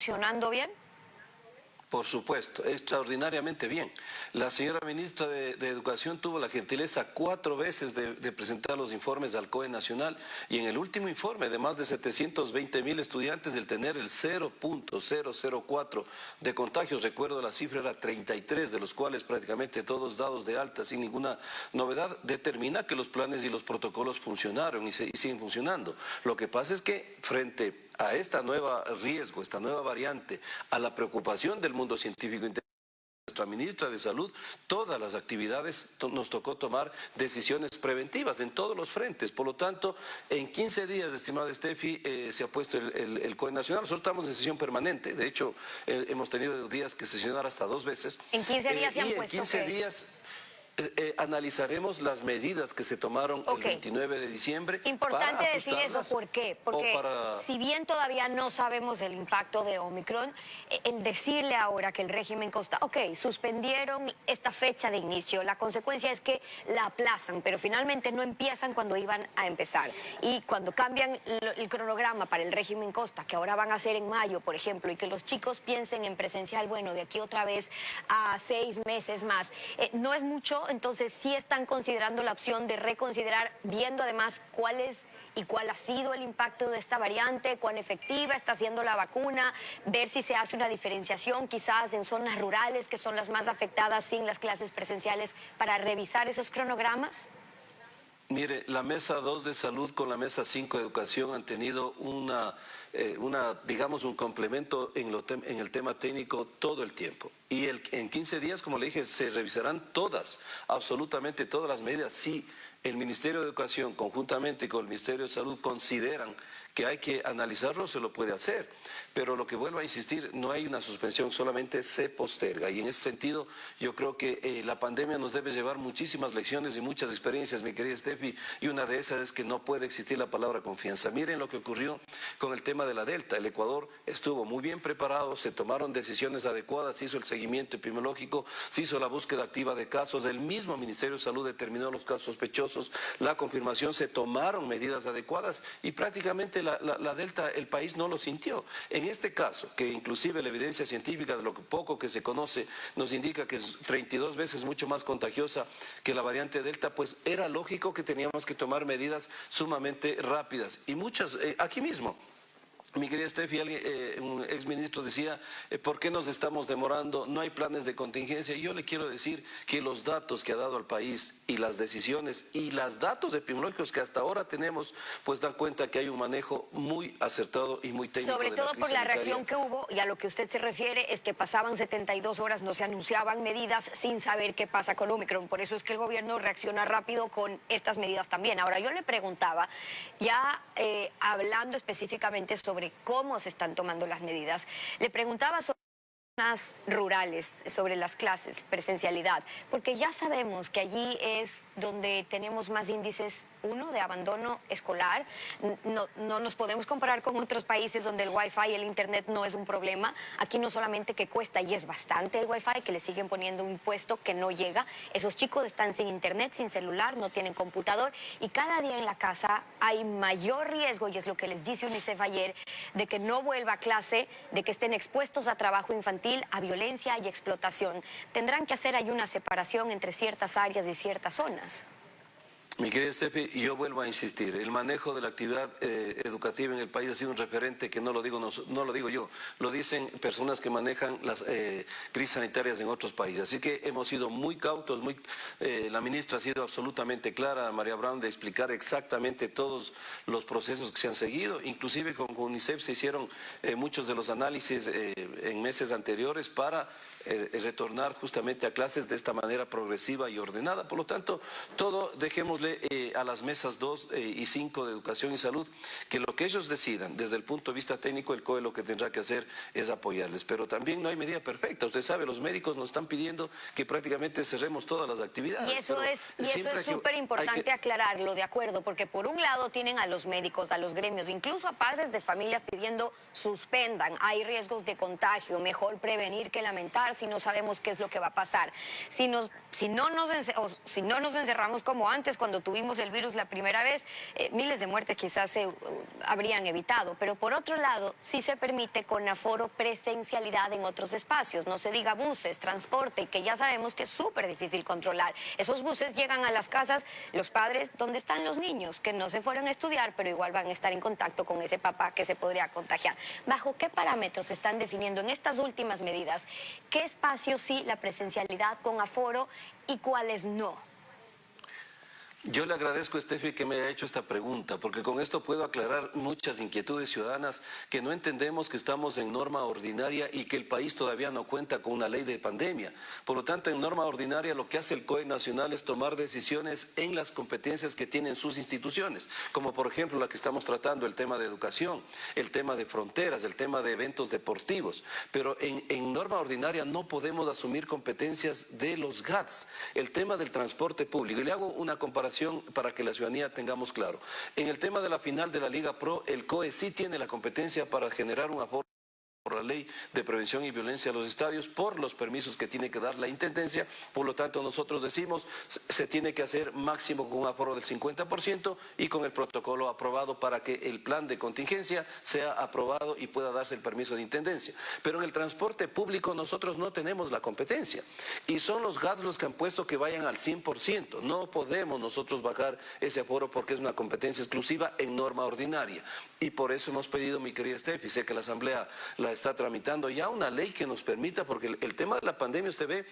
funcionando bien? Por supuesto, extraordinariamente bien. La señora ministra de Educación tuvo la gentileza 4 veces de presentar los informes al COE Nacional y en el último informe de más de 720.000 estudiantes el tener el 0.004 de contagios, recuerdo la cifra era 33, de los cuales prácticamente todos dados de alta sin ninguna novedad, determina que los planes y los protocolos funcionaron y siguen funcionando. Lo que pasa es que frente a esta nueva riesgo, esta nueva variante, a la preocupación del mundo científico internacional, nuestra ministra de Salud, todas las actividades nos tocó tomar decisiones preventivas en todos los frentes. Por lo tanto, en 15 días, estimada Steffi, se ha puesto el COE Nacional. Nosotros estamos en sesión permanente. De hecho, hemos tenido días que sesionar hasta 2 veces. ¿En 15 días se han y puesto en 15 qué? días... analizaremos las medidas que se tomaron el 29 de diciembre. Importante decir eso, ¿por qué? Porque si bien todavía no sabemos el impacto de Omicron, el decirle ahora que el régimen Costa, suspendieron esta fecha de inicio, la consecuencia es que la aplazan, pero finalmente no empiezan cuando iban a empezar. Y cuando cambian el cronograma para el régimen Costa, que ahora van a ser en mayo, por ejemplo, y que los chicos piensen en presencial, bueno, de aquí otra vez a 6 meses más, no es mucho. Entonces sí están considerando la opción de reconsiderar, viendo además cuál es y cuál ha sido el impacto de esta variante, cuán efectiva está siendo la vacuna, ver si se hace una diferenciación quizás en zonas rurales que son las más afectadas sin las clases presenciales para revisar esos cronogramas. Mire, la mesa 2 de salud con la mesa 5 de educación han tenido digamos, un complemento en el tema técnico todo el tiempo. Y en 15 días, como le dije, se revisarán absolutamente todas las medidas. Si el Ministerio de Educación, conjuntamente con el Ministerio de Salud, consideran que hay que analizarlo, se lo puede hacer. Pero lo que vuelvo a insistir, no hay una suspensión, solamente se posterga. Y en ese sentido, yo creo que la pandemia nos debe llevar muchísimas lecciones y muchas experiencias, mi querida Steffi, y una de esas es que no puede existir la palabra confianza. Miren lo que ocurrió con el tema de la Delta. El Ecuador estuvo muy bien preparado, se tomaron decisiones adecuadas, se hizo el seguimiento epidemiológico, se hizo la búsqueda activa de casos, el mismo Ministerio de Salud determinó los casos sospechosos, la confirmación, se tomaron medidas adecuadas y prácticamente la Delta el país no lo sintió. En este caso, que inclusive la evidencia científica de lo poco que se conoce nos indica que es 32 veces mucho más contagiosa que la variante Delta, pues era lógico que teníamos que tomar medidas sumamente rápidas y muchas, aquí mismo. Mi querida Steffi, un exministro decía, ¿por qué nos estamos demorando? No hay planes de contingencia. Y yo le quiero decir que los datos que ha dado al país y las decisiones y los datos epidemiológicos que hasta ahora tenemos, pues dan cuenta que hay un manejo muy acertado y muy técnico. Sobre todo por la reacción que hubo, y a lo que usted se refiere, es que pasaban 72 horas, no se anunciaban medidas sin saber qué pasa con Omicron. Por eso es que el gobierno reacciona rápido con estas medidas también. Ahora, yo le preguntaba, ya hablando específicamente sobre cómo se están tomando las medidas. Le preguntaba sobre zonas rurales, sobre las clases, presencialidad, porque ya sabemos que allí es donde tenemos más índices, uno, de abandono escolar. No nos podemos comparar con otros países donde el wifi y el internet no es un problema. Aquí no solamente que cuesta, y es bastante el wifi, que le siguen poniendo un impuesto que no llega. Esos chicos están sin internet, sin celular, no tienen computador, y cada día en la casa hay mayor riesgo, y es lo que les dice UNICEF ayer, de que no vuelva a clase, de que estén expuestos a trabajo infantil, a violencia y explotación. Tendrán que hacer ahí una separación entre ciertas áreas y ciertas zonas. Mi querida Steffi, yo vuelvo a insistir, el manejo de la actividad educativa en el país ha sido un referente que no lo digo yo, lo dicen personas que manejan las crisis sanitarias en otros países. Así que hemos sido muy cautos, la ministra ha sido absolutamente clara, María Brown, de explicar exactamente todos los procesos que se han seguido. Inclusive con UNICEF se hicieron muchos de los análisis en meses anteriores para retornar justamente a clases de esta manera progresiva y ordenada. Por lo tanto, todo dejémosle a las mesas 2 y 5 de Educación y Salud, que lo que ellos decidan desde el punto de vista técnico, el COE lo que tendrá que hacer es apoyarles. Pero también no hay medida perfecta. Usted sabe, los médicos nos están pidiendo que prácticamente cerremos todas las actividades. Y eso es súper importante aclararlo, de acuerdo, porque por un lado tienen a los médicos, a los gremios, incluso a padres de familias pidiendo suspendan, hay riesgos de contagio, mejor prevenir que lamentar si no sabemos qué es lo que va a pasar. Si no nos encerramos como antes, cuando cuando tuvimos el virus la primera vez, miles de muertes quizás se habrían evitado. Pero por otro lado, sí se permite con aforo presencialidad en otros espacios. No se diga buses, transporte, que ya sabemos que es súper difícil controlar. Esos buses llegan a las casas, los padres, ¿dónde están los niños? Que no se fueron a estudiar, pero igual van a estar en contacto con ese papá que se podría contagiar. ¿Bajo qué parámetros se están definiendo en estas últimas medidas? ¿Qué espacios sí la presencialidad con aforo y cuáles no? Yo le agradezco, Steffi, que me haya hecho esta pregunta, porque con esto puedo aclarar muchas inquietudes ciudadanas que no entendemos que estamos en norma ordinaria y que el país todavía no cuenta con una ley de pandemia. Por lo tanto, en norma ordinaria lo que hace el COE nacional es tomar decisiones en las competencias que tienen sus instituciones, como por ejemplo la que estamos tratando, el tema de educación, el tema de fronteras, el tema de eventos deportivos. Pero en norma ordinaria no podemos asumir competencias de los GATS, el tema del transporte público. Y le hago una comparación para que la ciudadanía tengamos claro. En el tema de la final de la Liga Pro, el COE sí tiene la competencia para generar un aforo por la ley de prevención y violencia a los estadios, por los permisos que tiene que dar la intendencia. Por lo tanto, nosotros decimos, se tiene que hacer máximo con un aforo del 50% y con el protocolo aprobado para que el plan de contingencia sea aprobado y pueda darse el permiso de intendencia. Pero en el transporte público nosotros no tenemos la competencia y son los GATS los que han puesto que vayan al 100%. No podemos nosotros bajar ese aforo porque es una competencia exclusiva en norma ordinaria. Y por eso hemos pedido, mi querida Steffi, sé que la Asamblea la está tramitando ya una ley que nos permita, porque el tema de la pandemia usted ve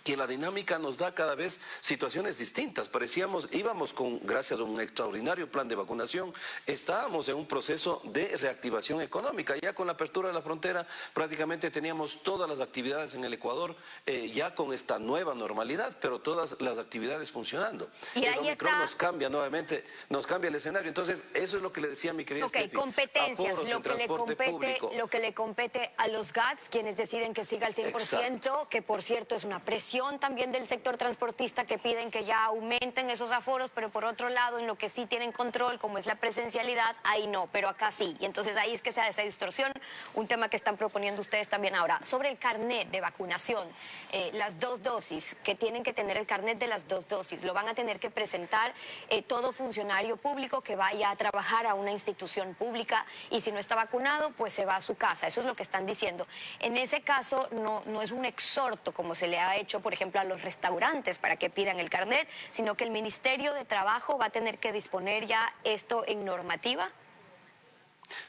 que la dinámica nos da cada vez situaciones distintas. Íbamos gracias a un extraordinario plan de vacunación, estábamos en un proceso de reactivación económica. Ya con la apertura de la frontera prácticamente teníamos todas las actividades en el Ecuador ya con esta nueva normalidad, pero todas las actividades funcionando. Y el Omicron nos cambia nuevamente, nos cambia el escenario. Entonces, eso es lo que le decía a mi querida Steffi. Competencias, lo que le compete a los GATS, quienes deciden que siga al 100%, exacto, que por cierto es una presión también del sector transportista que piden que ya aumenten esos aforos, pero por otro lado, en lo que sí tienen control, como es la presencialidad, ahí no, pero acá sí. Y entonces ahí es que se da esa distorsión, un tema que están proponiendo ustedes también ahora. Sobre el carnet de vacunación, las 2 dosis, que tienen que tener el carnet de las 2 dosis, lo van a tener que presentar todo funcionario público que vaya a trabajar a una institución pública y si no está vacunado, pues se va a su casa. Eso es lo que están diciendo. En ese caso, no es un exhorto como se le ha hecho, por ejemplo, a los restaurantes para que pidan el carnet, sino que el Ministerio de Trabajo va a tener que disponer ya esto en normativa.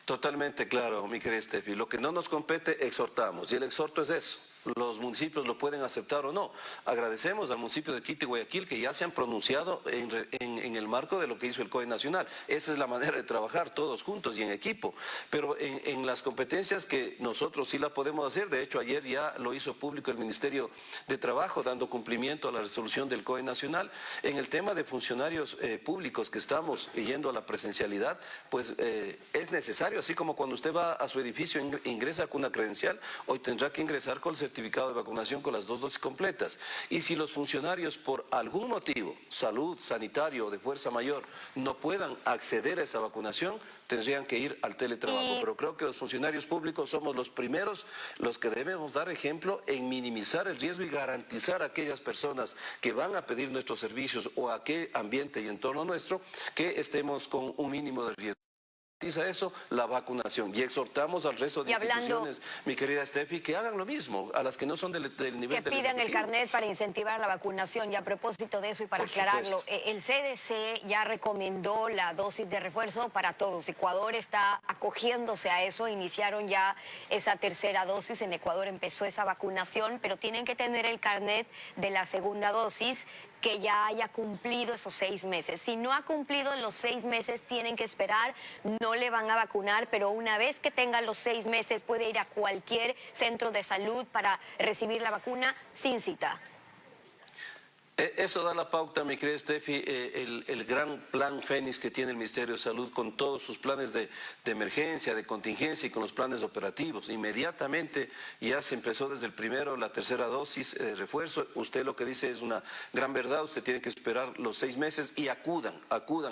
Totalmente claro, mi querida Steffi. Lo que no nos compete, exhortamos. Y el exhorto es eso. Los municipios lo pueden aceptar o no. Agradecemos al municipio de Quito y Guayaquil que ya se han pronunciado en el marco de lo que hizo el COE nacional. Esa es la manera de trabajar todos juntos y en equipo. Pero en las competencias que nosotros sí la podemos hacer, de hecho ayer ya lo hizo público el Ministerio de Trabajo dando cumplimiento a la resolución del COE nacional. En el tema de funcionarios públicos que estamos yendo a la presencialidad, pues es necesario, así como cuando usted va a su edificio ingresa con una credencial, hoy tendrá que ingresar con el certificado de vacunación con las 2 dosis completas. Y si los funcionarios por algún motivo, salud, sanitario o de fuerza mayor, no puedan acceder a esa vacunación, tendrían que ir al teletrabajo. Pero creo que los funcionarios públicos somos los primeros, los que debemos dar ejemplo en minimizar el riesgo y garantizar a aquellas personas que van a pedir nuestros servicios o a qué ambiente y entorno nuestro, que estemos con un mínimo de riesgo. Eso, la vacunación. Y exhortamos al resto de instituciones, mi querida Steffi, que hagan lo mismo, a las que no son del nivel que pidan el carnet para incentivar la vacunación. Y a propósito de eso y para aclararlo, el CDC ya recomendó la dosis de refuerzo para todos. Ecuador está acogiéndose a eso, iniciaron ya esa tercera dosis, en Ecuador empezó esa vacunación, pero tienen que tener el carnet de la segunda dosis que ya haya cumplido esos 6 meses. Si no ha cumplido los 6 meses, tienen que esperar, no le van a vacunar, pero una vez que tenga los 6 meses puede ir a cualquier centro de salud para recibir la vacuna sin cita. Eso da la pauta, mi querida Steffi, el gran plan Fénix que tiene el Ministerio de Salud con todos sus planes de emergencia, de contingencia y con los planes operativos. Inmediatamente ya se empezó desde el primero, la tercera dosis de refuerzo. Usted lo que dice es una gran verdad, usted tiene que esperar los 6 meses y acudan.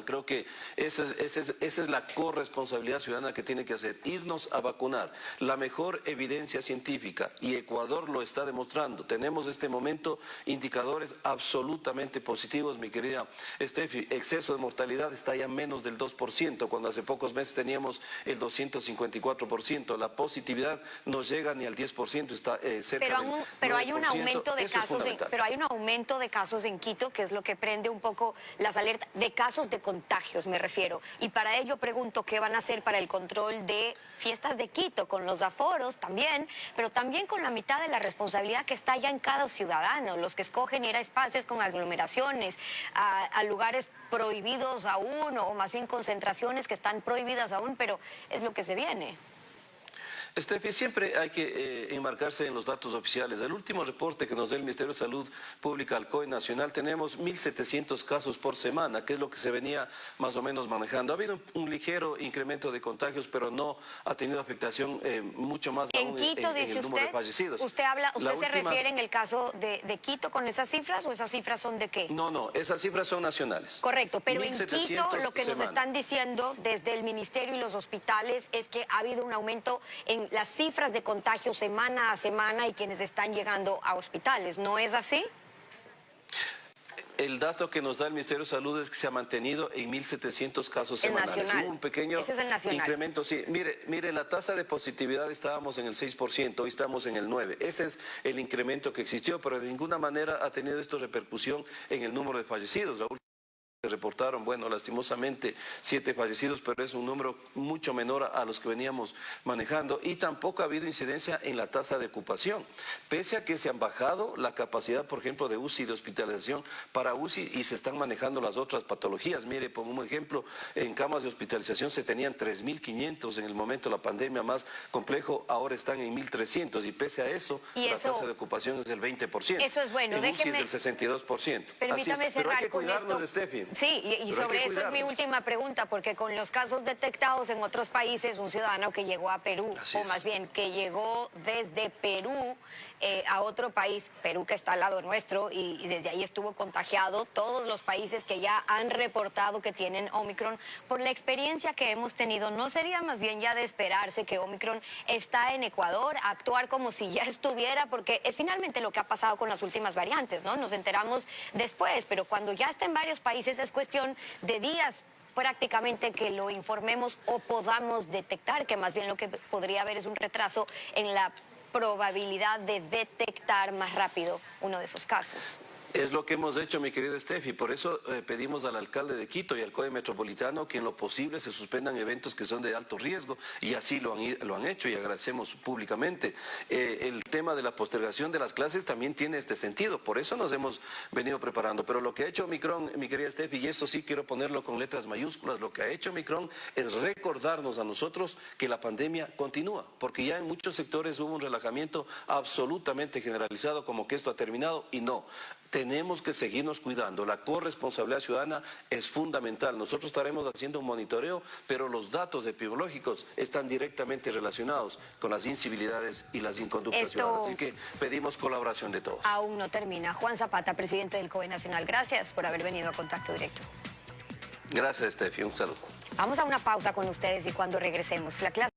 Creo que esa es la corresponsabilidad ciudadana que tiene que hacer, irnos a vacunar. La mejor evidencia científica, y Ecuador lo está demostrando. Tenemos en este momento indicadores absolutamente absolutamente positivos, mi querida Steffi. Exceso de mortalidad está ya menos del 2%, cuando hace pocos meses teníamos el 254%. La positividad no llega ni al 10%, está cerca del 9%. Pero hay un aumento de Eso es casos, fundamental. pero hay un aumento de casos en Quito, que es lo que prende un poco las alertas, de casos de contagios me refiero. Y para ello pregunto qué van a hacer para el control de fiestas de Quito, con los aforos también, pero también con la mitad de la responsabilidad que está ya en cada ciudadano, los que escogen ir a espacios con aglomeraciones, a lugares prohibidos aún, o más bien concentraciones que están prohibidas aún, pero es lo que se viene. Steffi, siempre hay que enmarcarse en los datos oficiales. El último reporte que nos da el Ministerio de Salud Pública al COE Nacional, tenemos 1.700 casos por semana, que es lo que se venía más o menos manejando. Ha habido un ligero incremento de contagios, pero no ha tenido afectación mucho más en Quito, dice el número de fallecidos. ¿Usted se refiere en el caso de Quito con esas cifras, o esas cifras son de qué? No, esas cifras son nacionales. Correcto, pero en Quito lo que nos semana. están diciendo desde el Ministerio y los hospitales es que ha habido un aumento en las cifras de contagio semana a semana y quienes están llegando a hospitales. ¿No es así? El dato que nos da el Ministerio de Salud es que se ha mantenido en 1.700 casos El semanales. nacional. Hubo un pequeño Ese es el nacional. incremento. Sí, mire, la tasa de positividad estábamos en el 6%, hoy estamos en el 9%. Ese es el incremento que existió, pero de ninguna manera ha tenido esto repercusión en el número de fallecidos. Raúl. Se reportaron, bueno, lastimosamente 7 fallecidos, pero es un número mucho menor a los que veníamos manejando, y tampoco ha habido incidencia en la tasa de ocupación, pese a que se han bajado la capacidad, por ejemplo, de UCI, de hospitalización para UCI, y se están manejando las otras patologías. Mire, pongo un ejemplo, en camas de hospitalización se tenían 3.500 en el momento de la pandemia más complejo, ahora están en 1.300, y pese a eso, la tasa de ocupación es del 20%. Eso es bueno. En UCI es del 62%. Permítame cerrar pero hay que con cuidarnos, esto. Steffi. Sí, y sobre eso es mi última pregunta, porque con los casos detectados en otros países, un ciudadano que llegó a Perú, o más bien que llegó desde Perú a otro país, Perú que está al lado nuestro, y desde ahí estuvo contagiado, todos los países que ya han reportado que tienen Omicron, por la experiencia que hemos tenido, ¿no sería más bien ya de esperarse que Omicron está en Ecuador, actuar como si ya estuviera? Porque es finalmente lo que ha pasado con las últimas variantes, ¿no? Nos enteramos después, pero cuando ya está en varios países es cuestión de días prácticamente que lo informemos o podamos detectar, que más bien lo que podría haber es un retraso en la probabilidad de detectar más rápido uno de esos casos. Es lo que hemos hecho, mi querida Steffi. Por eso pedimos al alcalde de Quito y al COE Metropolitano que en lo posible se suspendan eventos que son de alto riesgo, y así lo han hecho, y agradecemos públicamente. El tema de la postergación de las clases también tiene este sentido, por eso nos hemos venido preparando. Pero lo que ha hecho Omicron, mi querida Steffi, y esto sí quiero ponerlo con letras mayúsculas, lo que ha hecho Omicron es recordarnos a nosotros que la pandemia continúa, porque ya en muchos sectores hubo un relajamiento absolutamente generalizado, como que esto ha terminado, y no. Tenemos que seguirnos cuidando. La corresponsabilidad ciudadana es fundamental. Nosotros estaremos haciendo un monitoreo, pero los datos epidemiológicos están directamente relacionados con las incivilidades y las inconductas ciudadanas. Así que pedimos colaboración de todos. Aún no termina. Juan Zapata, presidente del COE Nacional, gracias por haber venido a Contacto Directo. Gracias, Steffi. Un saludo. Vamos a una pausa con ustedes y cuando regresemos, la clase